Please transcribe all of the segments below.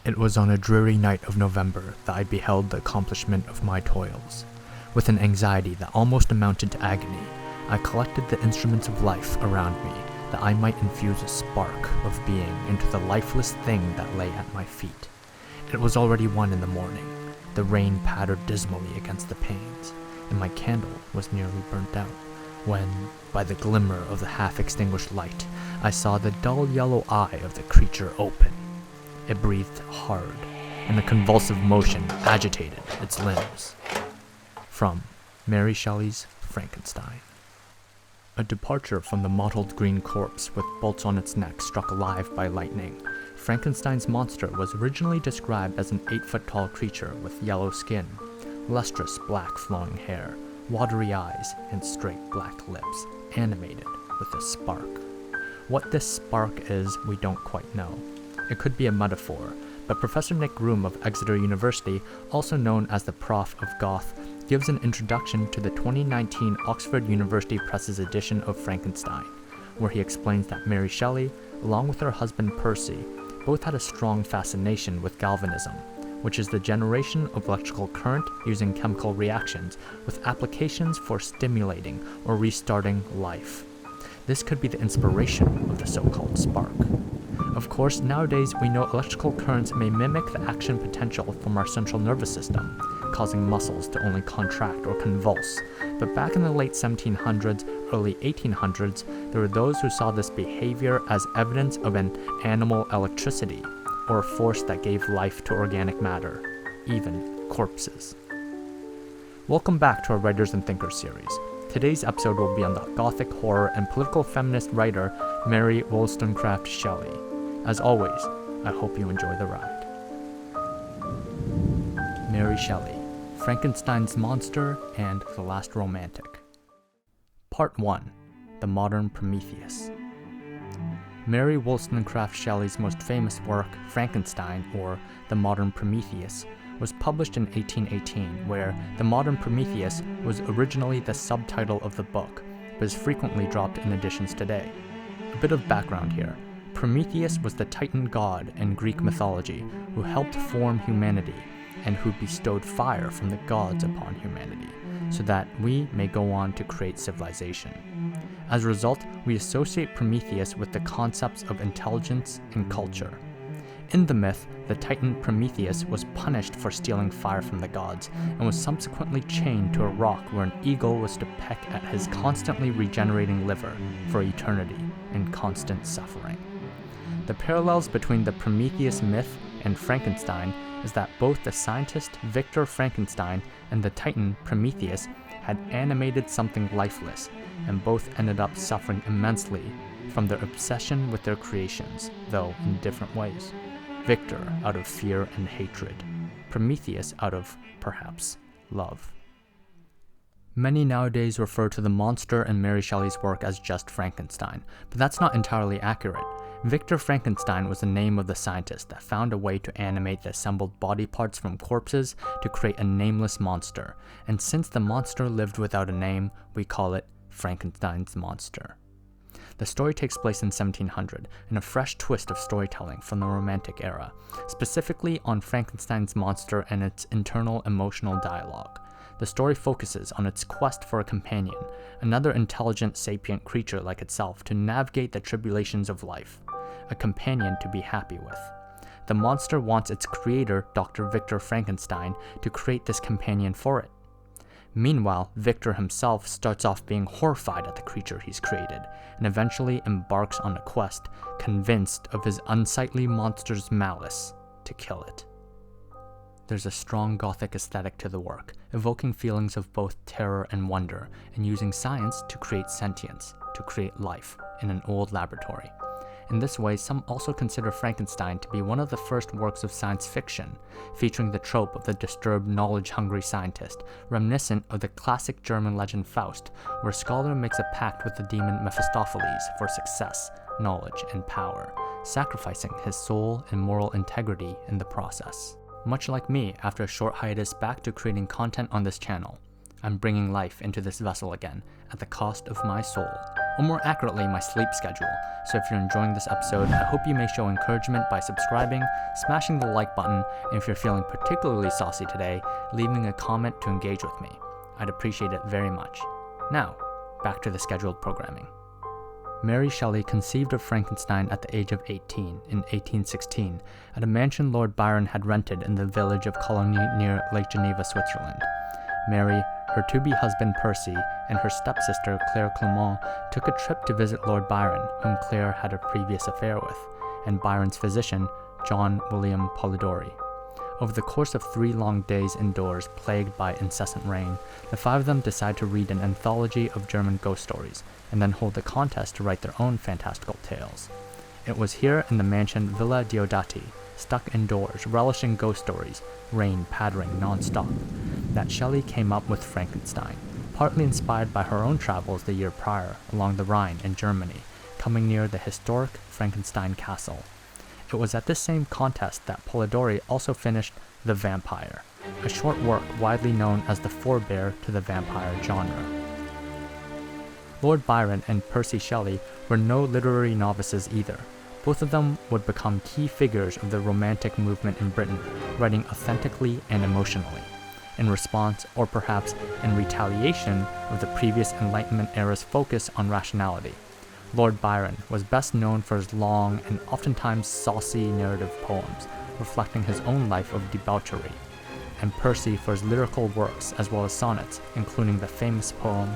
It was on a dreary night of November that I beheld the accomplishment of my toils. With an anxiety that almost amounted to agony, I collected the instruments of life around me that I might infuse a spark of being into the lifeless thing that lay at my feet. It was already 1 in the morning. The rain pattered dismally against the panes, and my candle was nearly burnt out, when, by the glimmer of the half-extinguished light, I saw the dull yellow eye of the creature open. It breathed hard, and a convulsive motion agitated its limbs. From Mary Shelley's Frankenstein. A departure from the mottled green corpse with bolts on its neck struck alive by lightning. Frankenstein's monster was originally described as an 8-foot-tall creature with yellow skin, lustrous black flowing hair, watery eyes, and straight black lips, animated with a spark. What this spark is, we don't quite know. It could be a metaphor, but Professor Nick Groom of Exeter University, also known as the Prof of Goth, gives an introduction to the 2019 Oxford University Press's edition of Frankenstein, where he explains that Mary Shelley, along with her husband Percy, both had a strong fascination with galvanism, which is the generation of electrical current using chemical reactions with applications for stimulating or restarting life. This could be the inspiration of the so-called spark. Of course, nowadays we know electrical currents may mimic the action potential from our central nervous system, causing muscles to only contract or convulse. But back in the late 1700s, early 1800s, there were those who saw this behavior as evidence of an animal electricity, or a force that gave life to organic matter, even corpses. Welcome back to our Writers and Thinkers series. Today's episode will be on the Gothic horror and political feminist writer Mary Wollstonecraft Shelley. As always, I hope you enjoy the ride. Mary Shelley, Frankenstein's Monster and the Last Romantic. Part 1. The Modern Prometheus. Mary Wollstonecraft Shelley's most famous work, Frankenstein, or The Modern Prometheus, was published in 1818, where The Modern Prometheus was originally the subtitle of the book, but is frequently dropped in editions today. A bit of background here. Prometheus was the Titan god in Greek mythology who helped form humanity and who bestowed fire from the gods upon humanity, so that we may go on to create civilization. As a result, we associate Prometheus with the concepts of intelligence and culture. In the myth, the Titan Prometheus was punished for stealing fire from the gods, and was subsequently chained to a rock where an eagle was to peck at his constantly regenerating liver for eternity in constant suffering. The parallels between the Prometheus myth and Frankenstein is that both the scientist Victor Frankenstein and the Titan Prometheus had animated something lifeless, and both ended up suffering immensely from their obsession with their creations, though in different ways. Victor out of fear and hatred, Prometheus out of, perhaps, love. Many nowadays refer to the monster in Mary Shelley's work as just Frankenstein, but that's not entirely accurate. Victor Frankenstein was the name of the scientist that found a way to animate the assembled body parts from corpses to create a nameless monster, and since the monster lived without a name, we call it Frankenstein's monster. The story takes place in 1700, in a fresh twist of storytelling from the Romantic era, specifically on Frankenstein's monster and its internal emotional dialogue. The story focuses on its quest for a companion, another intelligent sapient creature like itself to navigate the tribulations of life, a companion to be happy with. The monster wants its creator, Dr. Victor Frankenstein, to create this companion for it. Meanwhile, Victor himself starts off being horrified at the creature he's created, and eventually embarks on a quest, convinced of his unsightly monster's malice, to kill it. There's a strong Gothic aesthetic to the work, evoking feelings of both terror and wonder, and using science to create sentience, to create life, in an old laboratory. In this way, some also consider Frankenstein to be one of the first works of science fiction, featuring the trope of the disturbed, knowledge-hungry scientist, reminiscent of the classic German legend Faust, where a scholar makes a pact with the demon Mephistopheles for success, knowledge, and power, sacrificing his soul and moral integrity in the process. Much like me, after a short hiatus back to creating content on this channel, I'm bringing life into this vessel again, at the cost of my soul, or more accurately, my sleep schedule. So if you're enjoying this episode, I hope you may show encouragement by subscribing, smashing the like button, and if you're feeling particularly saucy today, leaving a comment to engage with me. I'd appreciate it very much. Now, back to the scheduled programming. Mary Shelley conceived of Frankenstein at the age of 18 in 1816 at a mansion Lord Byron had rented in the village of Coligny near Lake Geneva, Switzerland. Mary, her to-be husband Percy, and her stepsister Claire Clement took a trip to visit Lord Byron, whom Claire had a previous affair with, and Byron's physician, John William Polidori. Over the course of 3 long days indoors, plagued by incessant rain, the 5 of them decide to read an anthology of German ghost stories, and then hold a contest to write their own fantastical tales. It was here in the mansion Villa Diodati, stuck indoors, relishing ghost stories, rain pattering non-stop, that Shelley came up with Frankenstein, partly inspired by her own travels the year prior along the Rhine in Germany, coming near the historic Frankenstein castle. It was at this same contest that Polidori also finished The Vampire, a short work widely known as the forebear to the vampire genre. Lord Byron and Percy Shelley were no literary novices either. Both of them would become key figures of the Romantic movement in Britain, writing authentically and emotionally, in response or perhaps in retaliation of the previous Enlightenment era's focus on rationality. Lord Byron was best known for his long and oftentimes saucy narrative poems, reflecting his own life of debauchery, and Percy for his lyrical works as well as sonnets, including the famous poem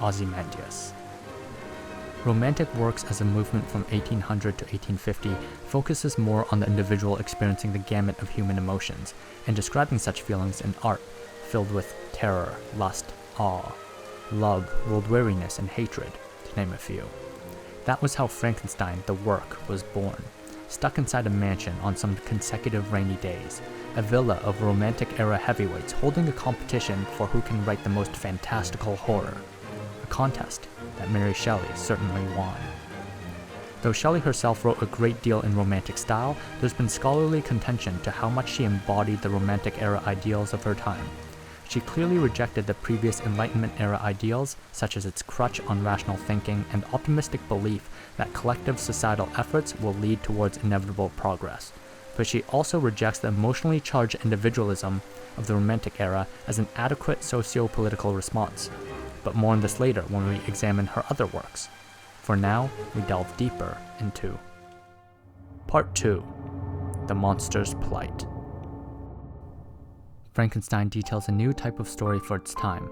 Ozymandias. Romantic works as a movement from 1800 to 1850 focuses more on the individual experiencing the gamut of human emotions and describing such feelings in art, filled with terror, lust, awe, love, world-weariness, and hatred, to name a few. That was how Frankenstein, the work, was born, stuck inside a mansion on some consecutive rainy days, a villa of Romantic-era heavyweights holding a competition for who can write the most fantastical horror, a contest that Mary Shelley certainly won. Though Shelley herself wrote a great deal in Romantic style, there's been scholarly contention to how much she embodied the Romantic-era ideals of her time. She clearly rejected the previous Enlightenment-era ideals, such as its crutch on rational thinking and optimistic belief that collective societal efforts will lead towards inevitable progress. But she also rejects the emotionally charged individualism of the Romantic era as an adequate socio-political response. But more on this later when we examine her other works. For now, we delve deeper into Part 2, The Monster's Plight. Frankenstein details a new type of story for its time,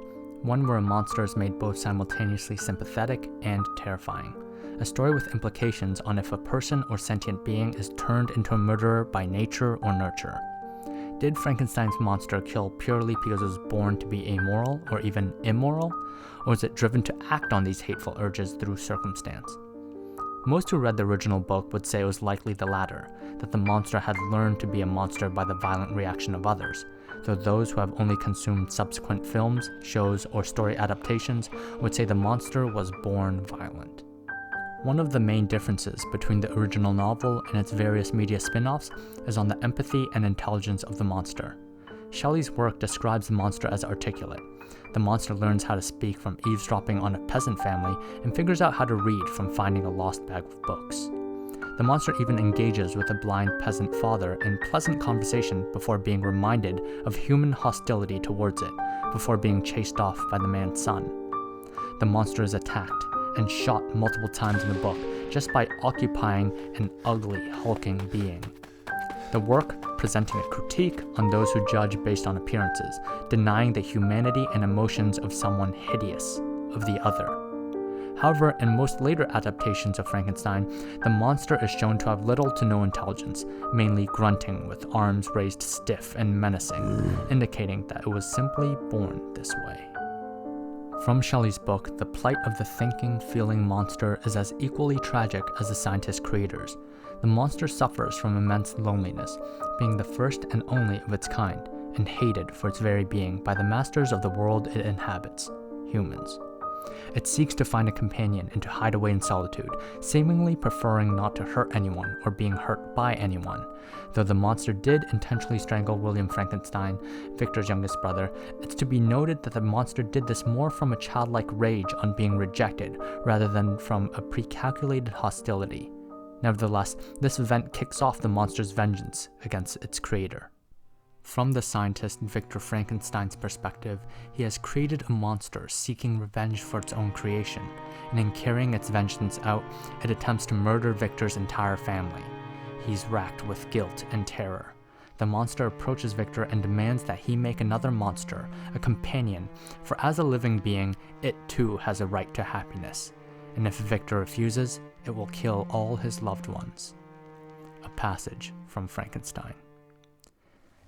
one where a monster is made both simultaneously sympathetic and terrifying, a story with implications on if a person or sentient being is turned into a murderer by nature or nurture. Did Frankenstein's monster kill purely because it was born to be amoral or even immoral, or is it driven to act on these hateful urges through circumstance? Most who read the original book would say it was likely the latter, that the monster had learned to be a monster by the violent reaction of others, though those who have only consumed subsequent films, shows, or story adaptations would say the monster was born violent. One of the main differences between the original novel and its various media spin-offs is on the empathy and intelligence of the monster. Shelley's work describes the monster as articulate. The monster learns how to speak from eavesdropping on a peasant family and figures out how to read from finding a lost bag of books. The monster even engages with a blind peasant father in pleasant conversation before being reminded of human hostility towards it, before being chased off by the man's son. The monster is attacked and shot multiple times in the book just by occupying an ugly, hulking being. The work presenting a critique on those who judge based on appearances, denying the humanity and emotions of someone hideous, of the other. However, in most later adaptations of Frankenstein, the monster is shown to have little to no intelligence, mainly grunting with arms raised stiff and menacing, indicating that it was simply born this way. From Shelley's book, the plight of the thinking, feeling monster is as equally tragic as the scientist creators. The monster suffers from immense loneliness, being the first and only of its kind, and hated for its very being by the masters of the world it inhabits, humans. It seeks to find a companion and to hide away in solitude, seemingly preferring not to hurt anyone or being hurt by anyone. Though the monster did intentionally strangle William Frankenstein, Victor's youngest brother, it's to be noted that the monster did this more from a childlike rage on being rejected rather than from a pre-calculated hostility. Nevertheless, this event kicks off the monster's vengeance against its creator. From the scientist Victor Frankenstein's perspective, he has created a monster seeking revenge for its own creation, and in carrying its vengeance out, it attempts to murder Victor's entire family. He's racked with guilt and terror. The monster approaches Victor and demands that he make another monster, a companion, for as a living being, it too has a right to happiness. And if Victor refuses, it will kill all his loved ones. A passage from Frankenstein.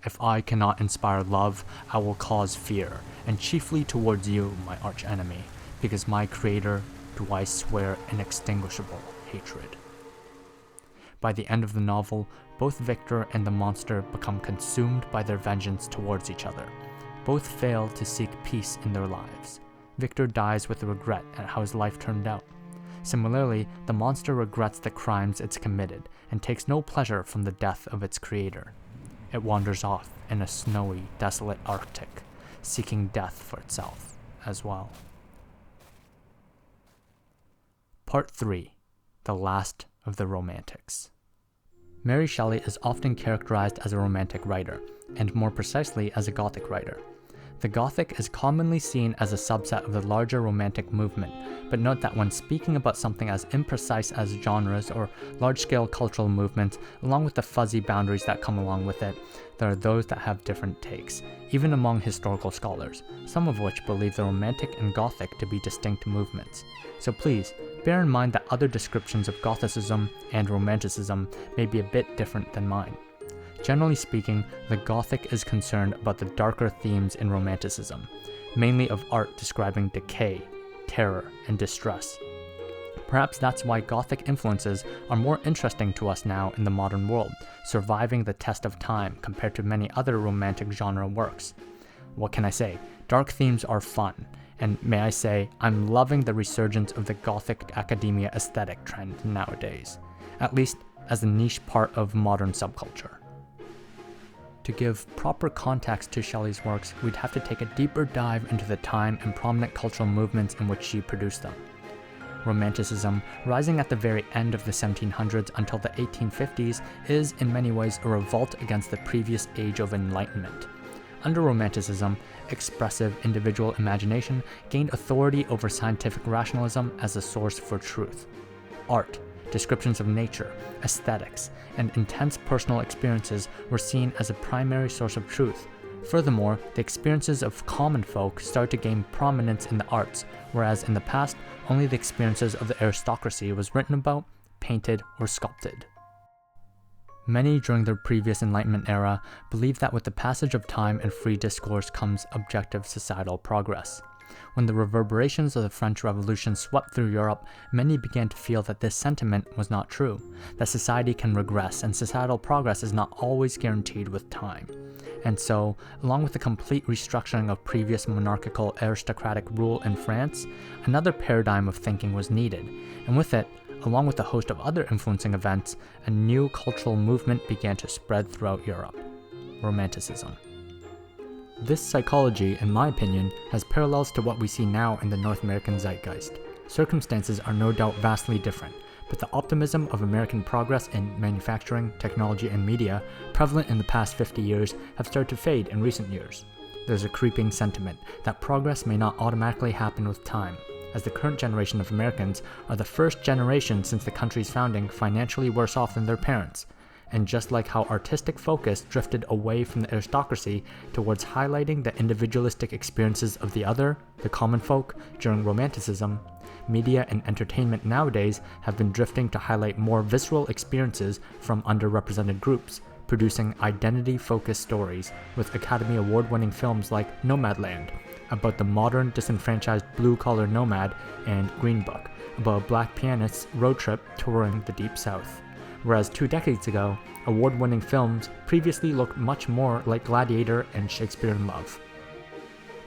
If I cannot inspire love, I will cause fear, and chiefly towards you, my archenemy, because my creator do I swear inextinguishable hatred. By the end of the novel, both Victor and the monster become consumed by their vengeance towards each other. Both fail to seek peace in their lives. Victor dies with regret at how his life turned out. Similarly, the monster regrets the crimes it's committed and takes no pleasure from the death of its creator. It wanders off in a snowy, desolate Arctic, seeking death for itself as well. Part 3. The Last of the Romantics. Mary Shelley is often characterized as a Romantic writer, and more precisely as a Gothic writer. The Gothic is commonly seen as a subset of the larger Romantic movement, but note that when speaking about something as imprecise as genres or large-scale cultural movements, along with the fuzzy boundaries that come along with it, there are those that have different takes, even among historical scholars, some of which believe the Romantic and Gothic to be distinct movements. So please, bear in mind that other descriptions of Gothicism and Romanticism may be a bit different than mine. Generally speaking, the Gothic is concerned about the darker themes in Romanticism, mainly of art describing decay, terror, and distress. Perhaps that's why Gothic influences are more interesting to us now in the modern world, surviving the test of time compared to many other Romantic genre works. What can I say? Dark themes are fun, and may I say, I'm loving the resurgence of the Gothic academia aesthetic trend nowadays, at least as a niche part of modern subculture. To give proper context to Shelley's works, we'd have to take a deeper dive into the time and prominent cultural movements in which she produced them. Romanticism, rising at the very end of the 1700s until the 1850s, is in many ways a revolt against the previous age of enlightenment. Under Romanticism, expressive individual imagination gained authority over scientific rationalism as a source for truth. Art, descriptions of nature, aesthetics, and intense personal experiences were seen as a primary source of truth. Furthermore, the experiences of common folk started to gain prominence in the arts, whereas in the past, only the experiences of the aristocracy was written about, painted, or sculpted. Many during the previous Enlightenment era believed that with the passage of time and free discourse comes objective societal progress. When the reverberations of the French Revolution swept through Europe, many began to feel that this sentiment was not true, that society can regress and societal progress is not always guaranteed with time. And so, along with the complete restructuring of previous monarchical aristocratic rule in France, another paradigm of thinking was needed, and with it, along with a host of other influencing events, a new cultural movement began to spread throughout Europe: Romanticism. This psychology, in my opinion, has parallels to what we see now in the North American zeitgeist. Circumstances are no doubt vastly different, but the optimism of American progress in manufacturing, technology, and media, prevalent in the past 50 years, have started to fade in recent years. There's a creeping sentiment that progress may not automatically happen with time, as the current generation of Americans are the first generation since the country's founding financially worse off than their parents. And just like how artistic focus drifted away from the aristocracy towards highlighting the individualistic experiences of the other, the common folk, during Romanticism, media and entertainment nowadays have been drifting to highlight more visceral experiences from underrepresented groups, producing identity-focused stories with Academy Award-winning films like Nomadland, about the modern disenfranchised blue-collar nomad, and Green Book, about a black pianist's road trip touring the Deep South. Whereas 2 decades ago, award-winning films previously looked much more like Gladiator and Shakespeare in Love.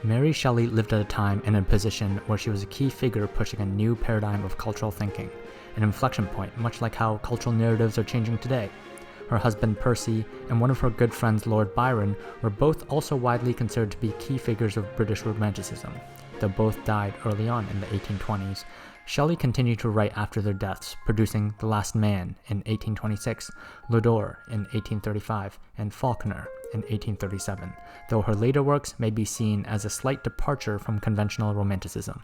Mary Shelley lived at a time and in a position where she was a key figure pushing a new paradigm of cultural thinking, an inflection point much like how cultural narratives are changing today. Her husband Percy and one of her good friends Lord Byron were both also widely considered to be key figures of British Romanticism. Though both died early on in the 1820s, Shelley continued to write after their deaths, producing The Last Man in 1826, Lodore in 1835, and Falkner in 1837, though her later works may be seen as a slight departure from conventional Romanticism.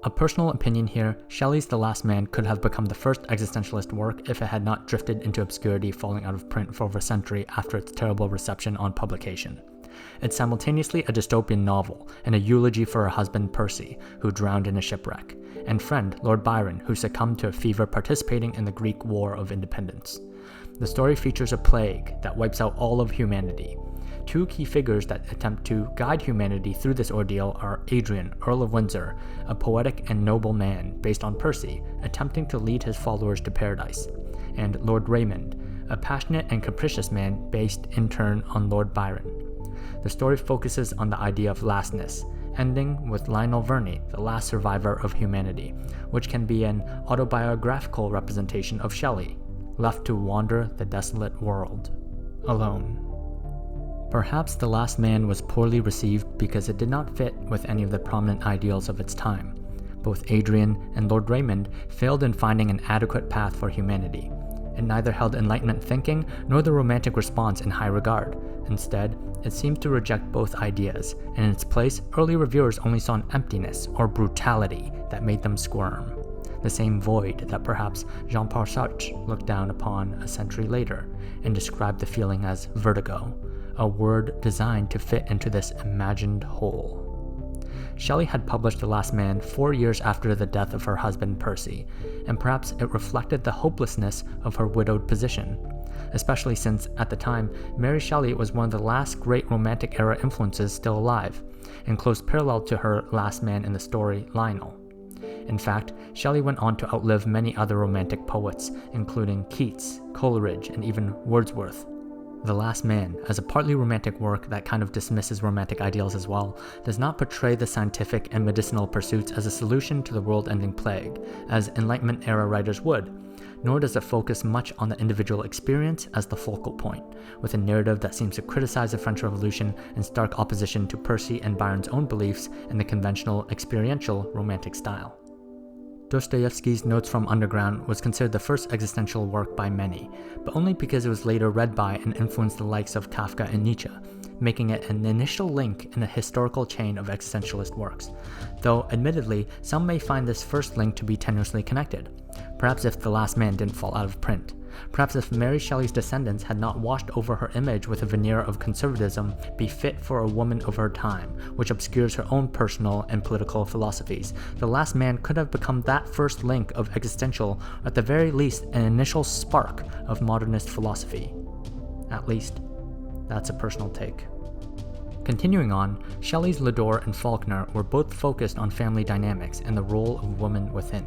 A personal opinion here, Shelley's The Last Man could have become the first existentialist work if it had not drifted into obscurity, falling out of print for over a century after its terrible reception on publication. It's simultaneously a dystopian novel and a eulogy for her husband Percy, who drowned in a shipwreck, and friend Lord Byron, who succumbed to a fever participating in the Greek War of Independence. The story features a plague that wipes out all of humanity. Two key figures that attempt to guide humanity through this ordeal are Adrian, Earl of Windsor, a poetic and noble man based on Percy, attempting to lead his followers to paradise, and Lord Raymond, a passionate and capricious man based in turn on Lord Byron. The story focuses on the idea of lastness, ending with Lionel Verney, the last survivor of humanity, which can be an autobiographical representation of Shelley, left to wander the desolate world, alone. Perhaps The Last Man was poorly received because it did not fit with any of the prominent ideals of its time. Both Adrian and Lord Raymond failed in finding an adequate path for humanity. It neither held Enlightenment thinking nor the Romantic response in high regard. Instead, it seems to reject both ideas, and in its place, early reviewers only saw an emptiness or brutality that made them squirm. The same void that perhaps Jean-Paul Sartre looked down upon a century later and described the feeling as vertigo, a word designed to fit into this imagined whole. Shelley had published The Last Man 4 years after the death of her husband Percy, and perhaps it reflected the hopelessness of her widowed position, especially since, at the time, Mary Shelley was one of the last great Romantic era influences still alive, in close parallel to her last man in the story, Lionel. In fact, Shelley went on to outlive many other Romantic poets, including Keats, Coleridge, and even Wordsworth. The Last Man, as a partly romantic work that kind of dismisses romantic ideals as well, does not portray the scientific and medicinal pursuits as a solution to the world-ending plague, as Enlightenment-era writers would, nor does it focus much on the individual experience as the focal point, with a narrative that seems to criticize the French Revolution in stark opposition to Percy and Byron's own beliefs in the conventional experiential romantic style. Dostoevsky's Notes from Underground was considered the first existential work by many, but only because it was later read by and influenced the likes of Kafka and Nietzsche, making it an initial link in a historical chain of existentialist works, though admittedly some may find this first link to be tenuously connected. Perhaps if The Last Man didn't fall out of print. Perhaps if Mary Shelley's descendants had not washed over her image with a veneer of conservatism befit for a woman of her time, which obscures her own personal and political philosophies, The Last Man could have become that first link of existential, or at the very least an initial spark of modernist philosophy. At least, that's a personal take. Continuing on, Shelley's Lodore and Falkner were both focused on family dynamics and the role of woman within.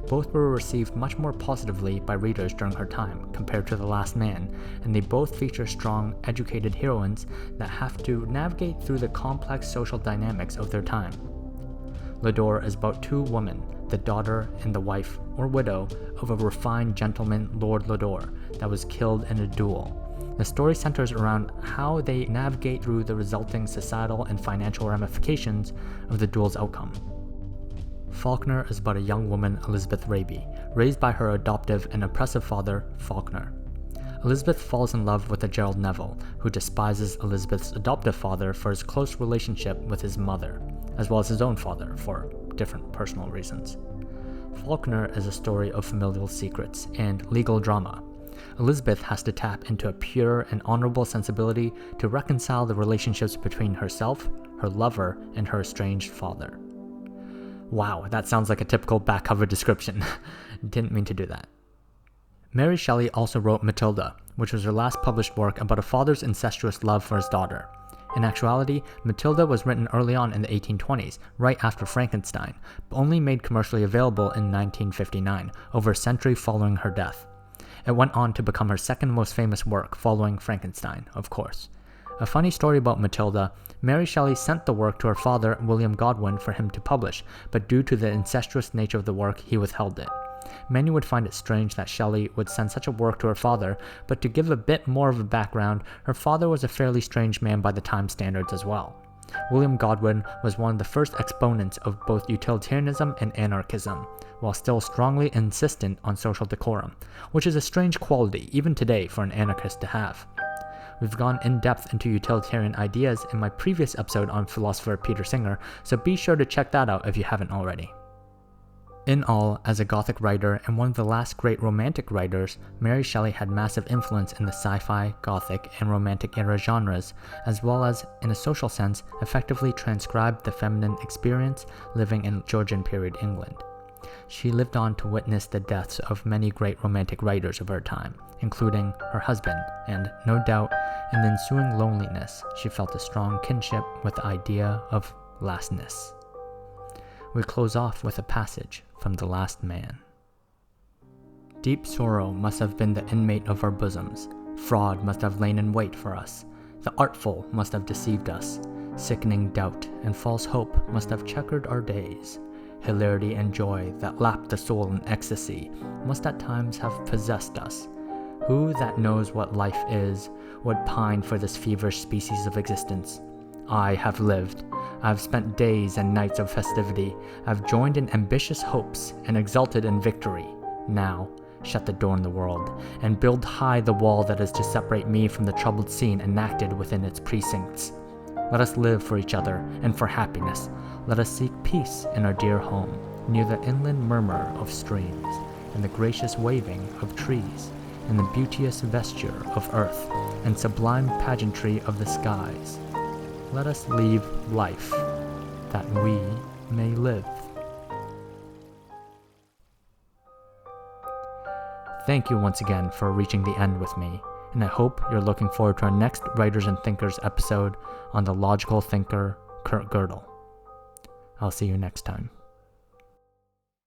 Both were received much more positively by readers during her time compared to The Last Man, and they both feature strong, educated heroines that have to navigate through the complex social dynamics of their time. Lodore is about two women, the daughter and the wife, or widow, of a refined gentleman, Lord Lodore, that was killed in a duel. The story centers around how they navigate through the resulting societal and financial ramifications of the duel's outcome. Falkner is about a young woman, Elizabeth Raby, raised by her adoptive and oppressive father, Falkner. Elizabeth falls in love with a Gerald Neville, who despises Elizabeth's adoptive father for his close relationship with his mother, as well as his own father, for different personal reasons. Falkner is a story of familial secrets and legal drama. Elizabeth has to tap into a pure and honorable sensibility to reconcile the relationships between herself, her lover, and her estranged father. Wow, that sounds like a typical back cover description. Didn't mean to do that. Mary Shelley also wrote Mathilda, which was her last published work about a father's incestuous love for his daughter. In actuality, Mathilda was written early on in the 1820s, right after Frankenstein, but only made commercially available in 1959, over a century following her death. It went on to become her second most famous work, following Frankenstein, of course. A funny story about Mathilda, Mary Shelley sent the work to her father, William Godwin, for him to publish, but due to the incestuous nature of the work, he withheld it. Many would find it strange that Shelley would send such a work to her father, but to give a bit more of a background, her father was a fairly strange man by the time standards as well. William Godwin was one of the first exponents of both utilitarianism and anarchism, while still strongly insistent on social decorum, which is a strange quality even today for an anarchist to have. We've gone in depth into utilitarian ideas in my previous episode on philosopher Peter Singer, so be sure to check that out if you haven't already. In all, as a Gothic writer and one of the last great Romantic writers, Mary Shelley had massive influence in the sci-fi, Gothic, and Romantic era genres, as well as, in a social sense, effectively transcribed the feminine experience living in Georgian-period England. She lived on to witness the deaths of many great Romantic writers of her time, including her husband, and, no doubt, in the ensuing loneliness, she felt a strong kinship with the idea of lastness. We close off with a passage from The Last Man. Deep sorrow must have been the inmate of our bosoms. Fraud must have lain in wait for us. The artful must have deceived us. Sickening doubt and false hope must have checkered our days. Hilarity and joy that lapped the soul in ecstasy must at times have possessed us. Who that knows what life is would pine for this feverish species of existence? I have lived. I have spent days and nights of festivity. I have joined in ambitious hopes and exulted in victory. Now, shut the door in the world, and build high the wall that is to separate me from the troubled scene enacted within its precincts. Let us live for each other and for happiness. Let us seek peace in our dear home, near the inland murmur of streams, and the gracious waving of trees, and the beauteous vesture of earth, and sublime pageantry of the skies. Let us leave life, that we may live. Thank you once again for reaching the end with me, and I hope you're looking forward to our next Writers and Thinkers episode on the logical thinker Kurt Gödel. I'll see you next time.